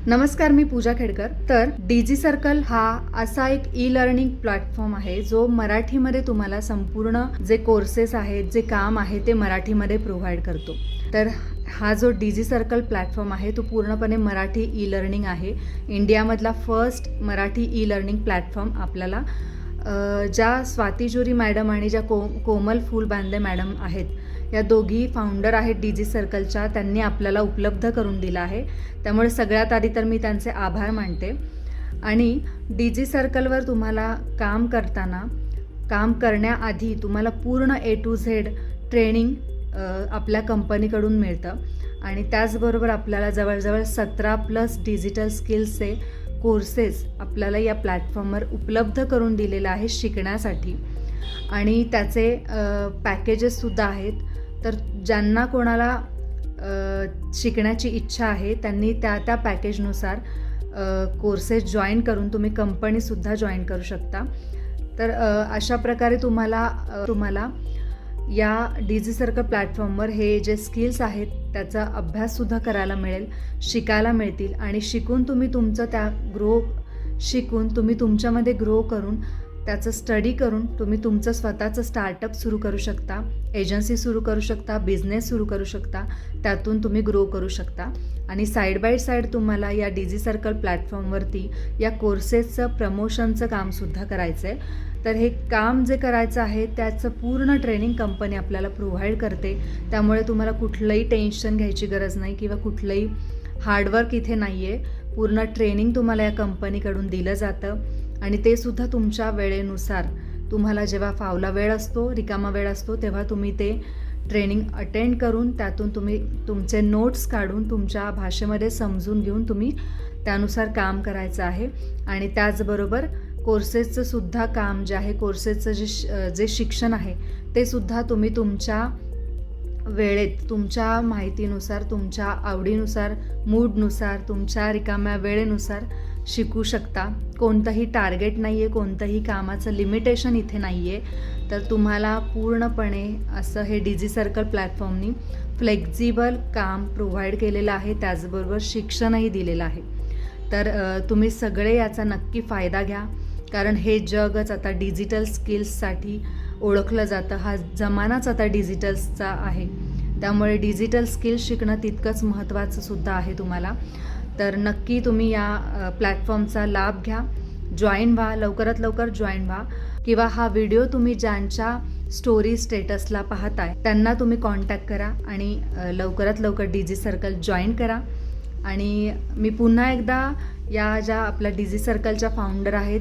नमस्कार, मी पूजा खेडकर। तर डीजी सर्कल हा असा एक ई लर्निंग प्लॅटफॉर्म आहे जो मराठीमध्ये तुम्हाला संपूर्ण जे कोर्सेस आहेत, जे काम आहे ते मराठीमध्ये प्रोव्हाइड करतो। तर हा जो डीजी सर्कल प्लॅटफॉर्म आहे तो पूर्णपणे मराठी ई लर्निंग आहे। इंडियामधला first Marathi e learning platform आपल्याला ज्या स्वाती जुरी मॅडम आणि ज्या कोमल फुलबांदे मॅडम आहेत, या दोघी फाउंडर आहेत डीजी सर्कलच्या, त्यांनी आपल्याला उपलब्ध करून दिला आहे। त्यामुळे सगळ्यात आधी तर मी त्यांचे आभार मानते। आणि डीजी सर्कलवर तुम्हाला काम करण्याआधी तुम्हाला पूर्ण A to Z ट्रेनिंग आपल्या कंपनीकडून मिळतं आणि त्याचबरोबर आपल्याला जवळजवळ 17+ डिजिटल स्किल्सचे कोर्सेस आपल्याला या प्लॅटफॉर्मवर उपलब्ध करून दिलेलं आहे शिकण्यासाठी। आणि त्याचे पॅकेजेससुद्धा आहेत। तर ज्यांना कोणाला शिकण्याची इच्छा आहे त्यांनी त्या पॅकेजनुसार कोर्सेस जॉईन करून तुम्ही कंपनीसुद्धा जॉईन करू शकता। तर अशा प्रकारे तुम्हाला या डीजी सर्कल प्लॅटफॉर्मवर हे जे स्किल्स आहेत त्याचा अभ्याससुद्धा करायला मिळेल, शिकायला मिळतील आणि शिकून तुम्ही तुमच्यामध्ये ग्रो करून त्याचं स्टडी करून तुम्ही तुमचं स्वतःचं स्टार्टअप सुरू करू शकता, एजन्सी सुरू करू शकता, बिझनेस सुरू करू शकता, त्यातून तुम्ही ग्रो करू शकता। आणि साईड बाय साईड तुम्हाला या डीजी सर्कल प्लॅटफॉर्मवरती या कोर्सेसचं प्रमोशनचं कामसुद्धा करायचं आहे। तर हे काम जे करायचं आहे त्याचं पूर्ण ट्रेनिंग कंपनी आपल्याला प्रोव्हाइड करते। त्यामुळे तुम्हाला कुठलंही टेन्शन घ्यायची गरज नाही किंवा कुठलंही हार्डवर्क इथे नाही आहे। पूर्ण ट्रेनिंग तुम्हाला या कंपनीकडून दिलं जातं आणि ते सुद्धा तुमच्या वेळेनुसार, तुम्हाला जेव्हा फावला वेळ असतो, रिकामा वेळ असतो, तेव्हा तुम्ही ते ट्रेनिंग अटेंड करून त्यातून तुम्ही तुमचे नोट्स काढून तुमच्या भाषेमध्ये समजून घेऊन तुम्ही त्यानुसार काम करायचं आहे। आणि त्याचबरोबर कोर्सेसचं सुद्धा काम जे आहे, कोर्सेसचं जे शिक्षण आहे ते सुद्धा तुम्ही तुमच्या वेळेत, तुमच्या माहितीनुसार, तुमच्या आवडीनुसार, मूडनुसार, तुमच्या रिकाम्या वेळेनुसार शिकू शकता। कोणतंही टार्गेट नाही आहे, कोणतंही कामाचं लिमिटेशन इथे नाही आहे। तर तुम्हाला पूर्णपणे असं हे डीजी सर्कल प्लॅटफॉर्मनी फ्लेक्झिबल काम प्रोव्हाइड केलेलं आहे, त्याचबरोबर शिक्षणही दिलेलं आहे। तर तुम्ही सगळे याचा नक्की फायदा घ्या, कारण हे जगच आता डिजिटल स्किल्ससाठी ओळखलं जातं। हा जमानाच आता डिजिटल्सचा आहे, त्यामुळे डिजिटल स्किल्स शिकणं तितकंच महत्त्वाचं सुद्धा आहे तुम्हाला। तर नक्की तुम्ही या प्लॅटफॉर्मचा लाभ घ्या, जॉईन व्हा, लवकरात लवकर जॉईन व्हा। किंवा हा व्हिडिओ तुम्ही ज्यांच्या स्टोरी स्टेटसला पाहताय त्यांना तुम्ही कॉन्टॅक्ट करा आणि लवकरात लवकर डीजी सर्कल जॉईन करा। आणि मी पुन्हा एकदा या ज्या आपल्या डीजी सर्कलच्या फाउंडर आहेत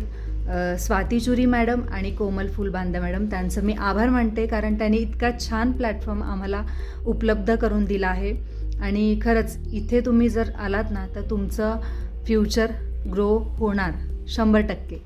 स्वाती जुरी मॅडम आणि कोमल फुलबांदे मॅडम, त्यांचं मी आभार मानते, कारण त्यांनी इतका छान प्लॅटफॉर्म आम्हाला उपलब्ध करून दिला आहे। आणि खरंच इथे तुम्ही जर आलात ना तर तुमचं फ्युचर ग्रो होणार 100%।